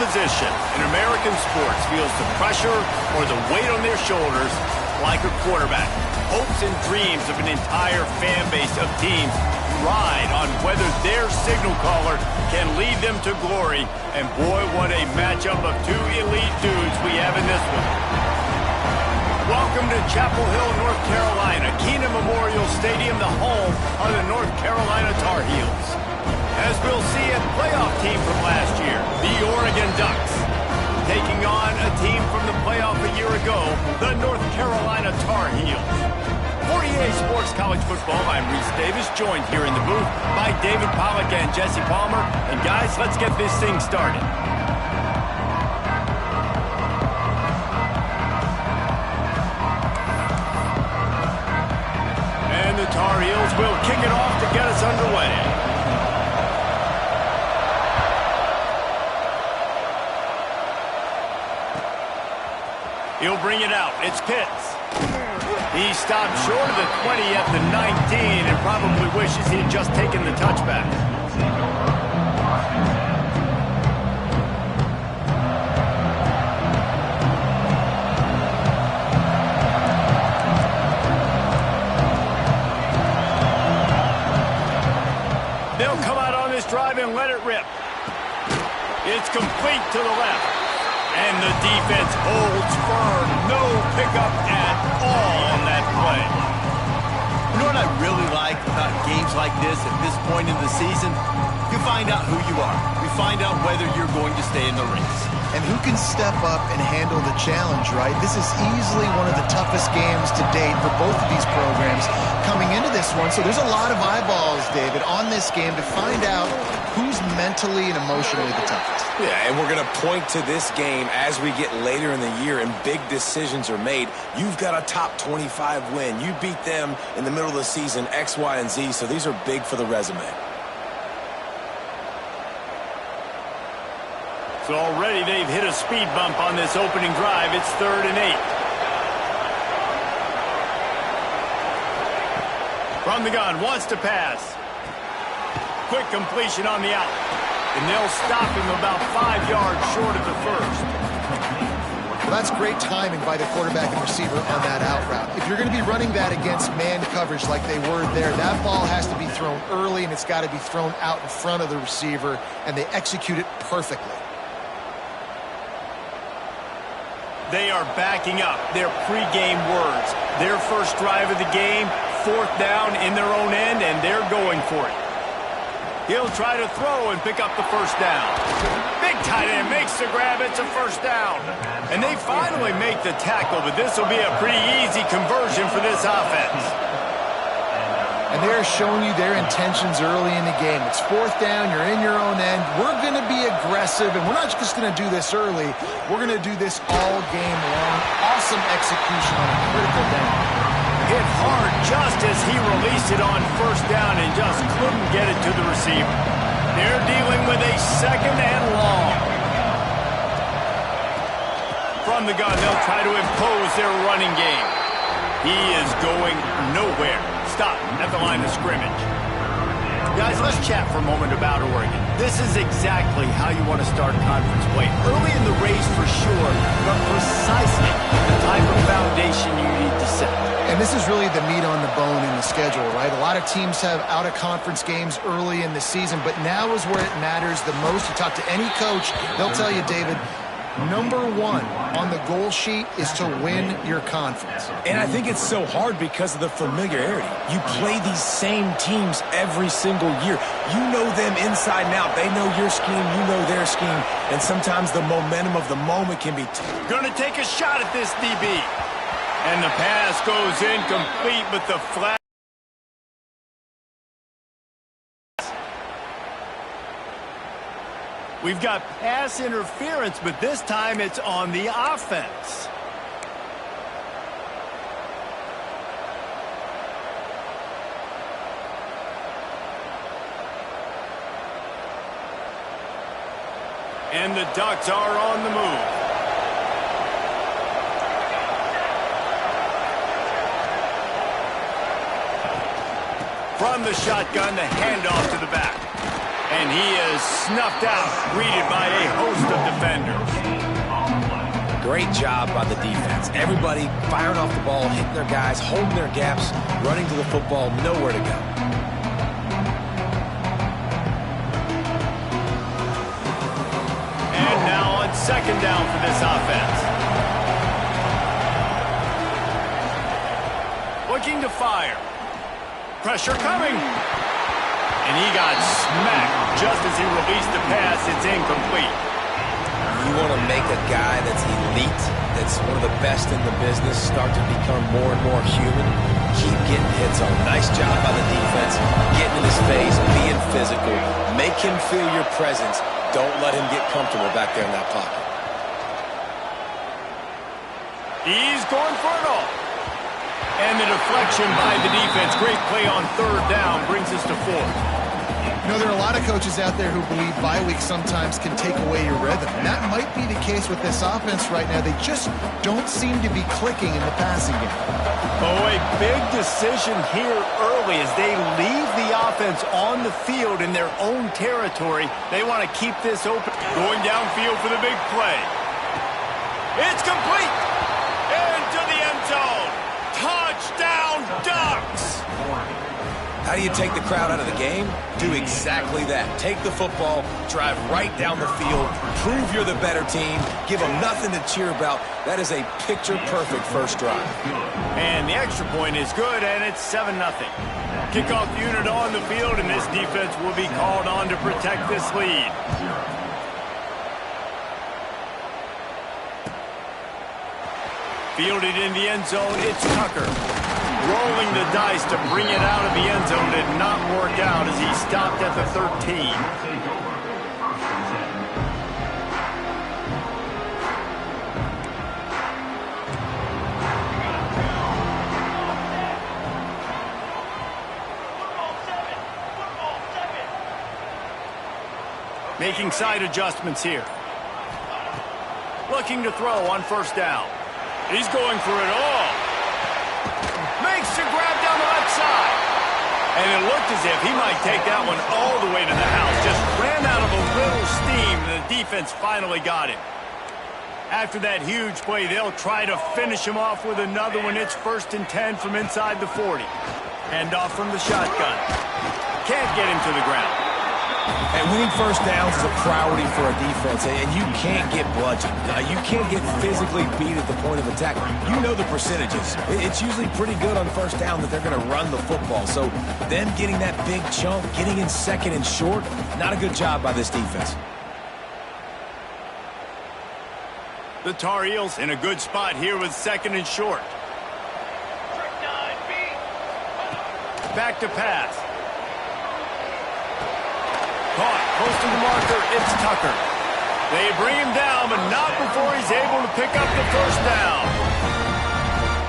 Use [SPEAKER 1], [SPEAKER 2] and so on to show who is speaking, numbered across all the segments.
[SPEAKER 1] position in American sports feels the pressure or the weight on their shoulders like a quarterback. Hopes and dreams of an entire fan base of teams ride on whether their signal caller can lead them to glory. And boy, what a matchup of two elite dudes we have in this one. Welcome to Chapel Hill, North Carolina, Kenan Memorial Stadium, the home of the North Carolina Tar Heels. As we'll see, a playoff team from last year, the Oregon Ducks, taking on a team from the playoff a year ago, the North Carolina Tar Heels. For EA Sports College Football, I'm Reese Davis, joined here in the booth by David Pollack and Jesse Palmer. And guys, let's get this thing started. And the Tar Heels will kick it off to get us underway. He'll bring it out. It's Pitts. He stopped short of the 20 at the 19 and probably wishes he had just taken the touchback. They'll come out on this drive and let it rip. It's complete to the left. And the defense holds firm. No pickup at all on that play.
[SPEAKER 2] You know what I really like about games like this at this point in the season? You find out who you are. You find out whether you're going to stay in the race.
[SPEAKER 3] And who can step up and handle the challenge, right? This is easily one of the toughest games to date for both of these programs coming into this one. So there's a lot of eyeballs, David, on this game to find out who's mentally and emotionally the toughest.
[SPEAKER 4] Yeah, and we're going to point to this game as we get later in the year and big decisions are made. You've got a top 25 win. You beat them in the middle of the season, X, Y, and Z, so these are big for the resume.
[SPEAKER 1] So already they've hit a speed bump on this opening drive. It's 3rd and 8. From the gun, wants to pass. Quick completion on the out. And they'll stop him about 5 yards short of the first.
[SPEAKER 3] Well, that's great timing by the quarterback and receiver on that out route. If you're going to be running that against man coverage like they were there, that ball has to be thrown early and it's got to be thrown out in front of the receiver, and they execute it perfectly.
[SPEAKER 1] They are backing up their pregame words. Their first drive of the game, 4th down in their own end, and they're going for it. He'll try to throw and pick up the first down. Big tight end makes the grab. It's a first down. And they finally make the tackle, but this will be a pretty easy conversion for this offense.
[SPEAKER 3] And they're showing you their intentions early in the game. It's 4th down. You're in your own end. We're going to be aggressive, and we're not just going to do this early. We're going to do this all game long. Awesome execution on a critical down.
[SPEAKER 1] Hit hard just as he released it on first down and just couldn't get it to the receiver. They're dealing with a 2nd and long. From the gun, they'll try to impose their running game. He is going nowhere. Stop at the line of scrimmage. Guys, let's chat for a moment about Oregon. This is exactly how you want to start conference play. Early in the race for sure, but precisely the type of foundation you need to set.
[SPEAKER 3] And this is really the meat on the bone in the schedule, right? A lot of teams have out-of-conference games early in the season, but now is where it matters the most. You talk to any coach, they'll tell you, David, number 1 on the goal sheet is to win your conference.
[SPEAKER 4] And I think it's so hard because of the familiarity. You play these same teams every single year. You know them inside and out. They know your scheme, you know their scheme, and sometimes the momentum of the moment can be
[SPEAKER 1] Gonna take a shot at this DB. And the pass goes incomplete, but the flag. We've got pass interference, but this time it's on the offense. And the Ducks are on the move. From the shotgun, the handoff to the back. And he is snuffed out, greeted by a host of defenders.
[SPEAKER 4] Great job by the defense. Everybody firing off the ball, hitting their guys, holding their gaps, running to the football, nowhere to go.
[SPEAKER 1] And now on second down for this offense. Looking to fire. Pressure coming. And he got smacked just as he released the pass. It's incomplete.
[SPEAKER 4] You want to make a guy that's elite, that's one of the best in the business, start to become more and more human. Keep getting hits on. Nice job by the defense. Getting in his face, being physical. Make him feel your presence. Don't let him get comfortable back there in that pocket.
[SPEAKER 1] He's going for it all. And the deflection by the defense. Great play on third down brings us to fourth.
[SPEAKER 3] You know, there are a lot of coaches out there who believe bye weeks sometimes can take away your rhythm. And that might be the case with this offense right now. They just don't seem to be clicking in the passing game.
[SPEAKER 1] Oh, a big decision here early as they leave the offense on the field in their own territory. They want to keep this open. Going downfield for the big play. It's complete. Into the end zone. Touchdown, Ducks!
[SPEAKER 4] How do you take the crowd out of the game? Do exactly that. Take the football, drive right down the field, prove you're the better team, give them nothing to cheer about. That is a picture-perfect first drive.
[SPEAKER 1] And the extra point is good, and it's 7-0. Kickoff unit on the field, and this defense will be called on to protect this lead. Fielded in the end zone, it's Tucker. Rolling the dice to bring it out of the end zone did not work out as he stopped at the 13. Making side adjustments here. Looking to throw on first down. He's going for it all. Makes the grab down the left side. And it looked as if he might take that one all the way to the house. Just ran out of a little steam, and the defense finally got him. After that huge play, they'll try to finish him off with another one. It's 1st and 10 from inside the 40. Hand off from the shotgun. Can't get him to the ground.
[SPEAKER 4] And winning first downs is a priority for a defense, and you can't get bludgeoned. You can't get physically beat at the point of attack. You know the percentages. It's usually pretty good on first down that they're going to run the football. So them getting that big chunk, getting in second and short, not a good job by this defense.
[SPEAKER 1] The Tar Heels in a good spot here with 2nd and short. Back to pass. Caught, close to the marker, it's Tucker. They bring him down, but not before he's able to pick up the first down.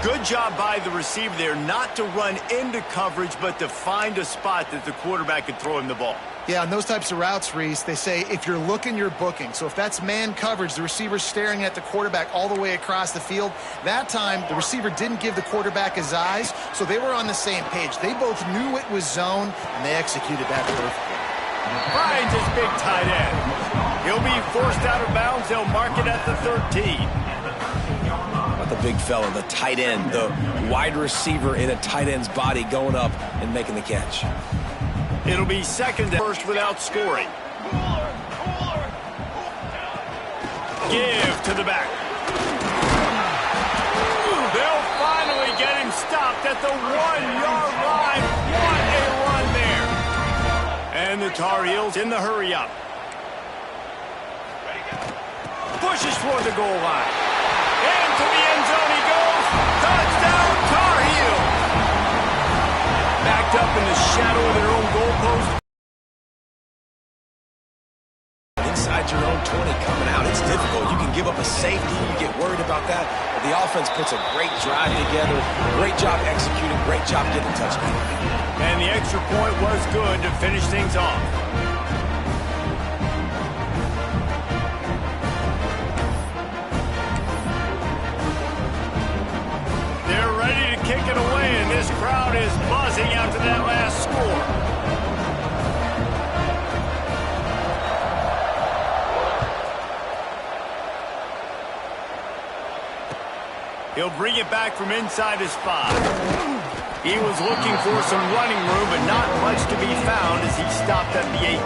[SPEAKER 1] Good job by the receiver there not to run into coverage, but to find a spot that the quarterback could throw him the ball.
[SPEAKER 3] Yeah, on those types of routes, Reese, they say if you're looking, you're booking. So if that's man coverage, the receiver's staring at the quarterback all the way across the field. That time, the receiver didn't give the quarterback his eyes, so they were on the same page. They both knew it was zone, and they executed that perfectly.
[SPEAKER 1] Finds his big tight end. He'll be forced out of bounds. They'll mark it at the 13.
[SPEAKER 4] About the big fella, the tight end, the wide receiver in a tight end's body going up and making the catch.
[SPEAKER 1] It'll be 2nd and first without scoring. Give to the back. They'll finally get him stopped at the 1-yard line. What a run there. And the Tar Heels in the hurry-up. Pushes for the goal line. Into the end zone he goes. Touchdown, Tar Heels. Backed up in the shadow of their own goalpost.
[SPEAKER 4] Inside your own 20 coming out, it's difficult. You can give up a safety. You get worried about that. But the offense puts a great drive together. Great job executing. Great job getting a touchdown.
[SPEAKER 1] And the extra point was good to finish things off. They're ready to kick it away, and this crowd is buzzing after that last score. He'll bring it back from inside his 5. He was looking for some running room, but not much to be found as he stopped at the 18.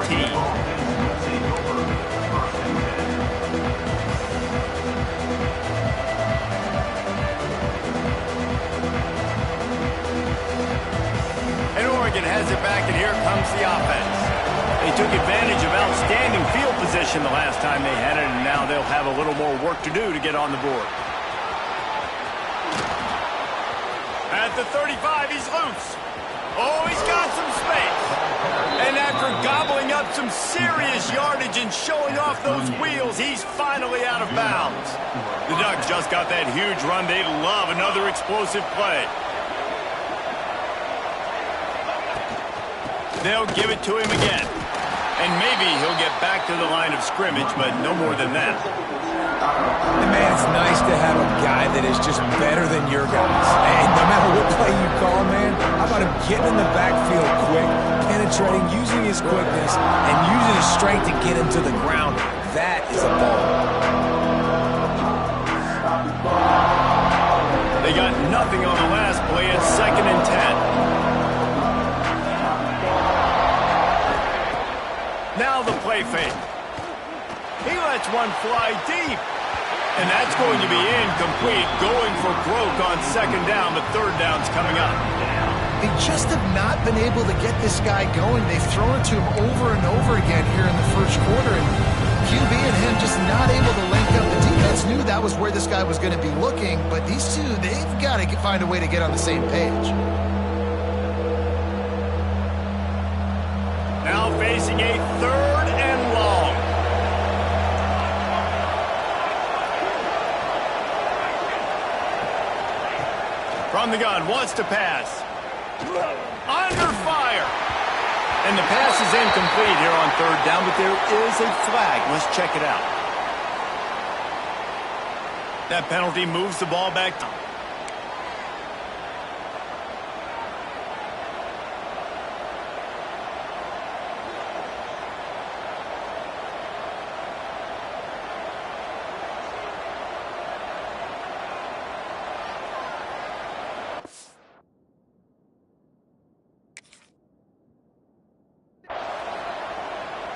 [SPEAKER 1] And Oregon has it back, and here comes the offense. They took advantage of outstanding field position the last time they had it, and now they'll have a little more work to do to get on the board. At the 35, he's loose. Oh, he's got some space. And after gobbling up some serious yardage and showing off those wheels, he's finally out of bounds. The Ducks just got that huge run. They love another explosive play. They'll give it to him again. And maybe he'll get back to the line of scrimmage, but no more than that.
[SPEAKER 4] And man, it's nice to have a guy that is just better than your guys. And no matter what play you call, man, how about him getting in the backfield quick, penetrating, using his quickness, and using his strength to get him to the ground. That is a ball.
[SPEAKER 1] They got nothing on the last play. It's 2nd and 10. Now the play fake. He lets one fly deep. And that's going to be incomplete. Going for broke on 2nd down, but 3rd down's coming up.
[SPEAKER 3] They just have not been able to get this guy going. They've thrown it to him over and over again here in the first quarter. And QB and him just not able to link up. The defense knew that was where this guy was going to be looking. But these two, they've got to find a way to get on the same page.
[SPEAKER 1] Now facing a 3rd and long. From the gun, wants to pass. Under fire. And the pass is incomplete here on 3rd down, but there is a flag. Let's check it out. That penalty moves the ball back down.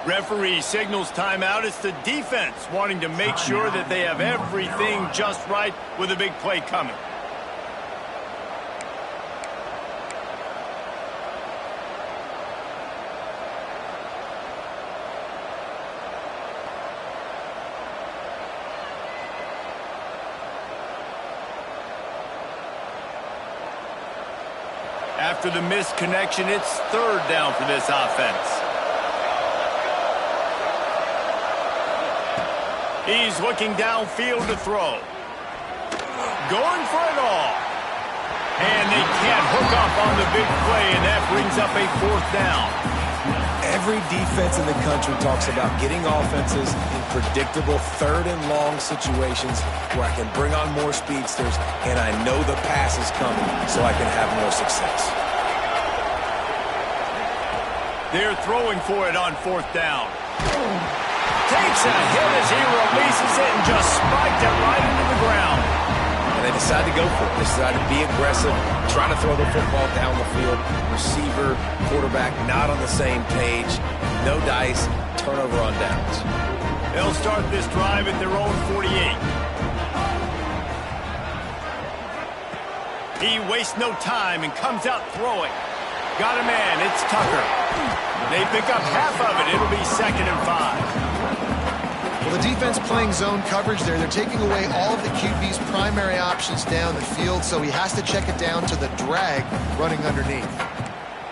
[SPEAKER 1] Referee signals timeout. It's the defense wanting to make sure that they have everything just right with a big play coming. After the missed connection, it's 3rd down for this offense. He's looking downfield to throw. Going for it all. And they can't hook up on the big play, and that brings up a 4th down.
[SPEAKER 4] Every defense in the country talks about getting offenses in predictable 3rd and long situations where I can bring on more speedsters, and I know the pass is coming so I can have more success.
[SPEAKER 1] They're throwing for it on 4th down. Takes a hit as he releases it and just spiked it right into the ground.
[SPEAKER 4] And they decide to go for it. They decide to be aggressive, try to throw the football down the field. Receiver, quarterback, not on the same page. No dice, turnover on downs.
[SPEAKER 1] They'll start this drive at their own 48. He wastes no time and comes out throwing. Got a man, it's Tucker. They pick up half of it. It'll be 2nd and 5.
[SPEAKER 3] Well, the defense playing zone coverage there. They're taking away all of the QB's primary options down the field, so he has to check it down to the drag running underneath.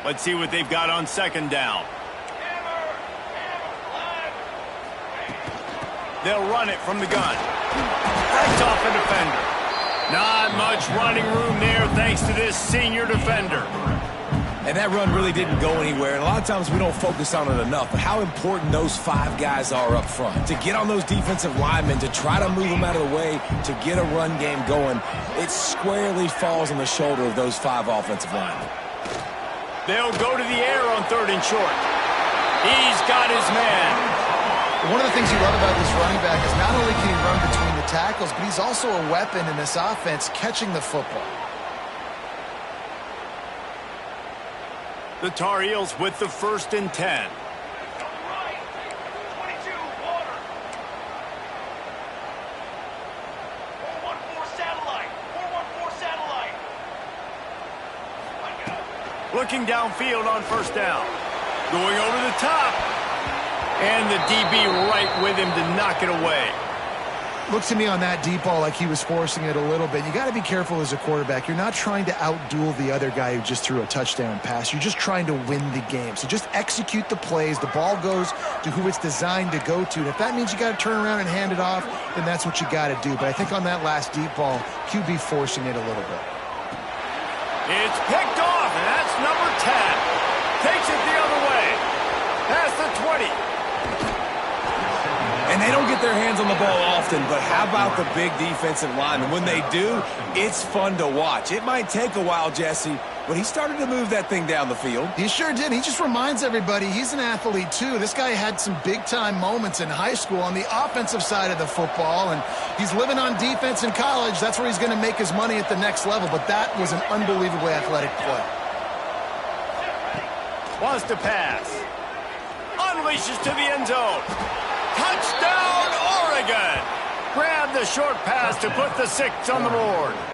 [SPEAKER 1] Let's see what they've got on 2nd down. They'll run it from the gun. Breaks off a defender. Not much running room there thanks to this senior defender.
[SPEAKER 4] And that run really didn't go anywhere. And a lot of times we don't focus on it enough. But how important those 5 guys are up front. To get on those defensive linemen, to try to move them out of the way, to get a run game going, it squarely falls on the shoulder of those 5 offensive linemen.
[SPEAKER 1] They'll go to the air on 3rd and short. He's got his man.
[SPEAKER 3] One of the things you love about this running back is not only can he run between the tackles, but he's also a weapon in this offense catching the football.
[SPEAKER 1] The Tar Heels with the 1st and 10. Looking downfield on 1st down. Going over the top. And the DB right with him to knock it away.
[SPEAKER 3] Looks to me on that deep ball like he was forcing it a little bit. You got to be careful as a quarterback. You're not trying to outduel the other guy who just threw a touchdown pass. You're just trying to win the game. So just execute the plays. The ball goes to who it's designed to go to. And if that means you got to turn around and hand it off, then that's what you got to do. But I think on that last deep ball, QB forcing it a little bit.
[SPEAKER 1] It's picked off, and that's number 10. Takes it the other way. Past the 20.
[SPEAKER 4] And they don't get their hands on the ball often, but how about the big defensive linemen? When they do, it's fun to watch. It might take a while, Jesse, but he started to move that thing down the field.
[SPEAKER 3] He sure did. He just reminds everybody he's an athlete, too. This guy had some big-time moments in high school on the offensive side of the football, and he's living on defense in college. That's where he's going to make his money at the next level, but that was an unbelievably athletic play.
[SPEAKER 1] Wants to pass. Unleashes to the end zone. Touchdown, Oregon! Grab the short pass to put the 6 on the board.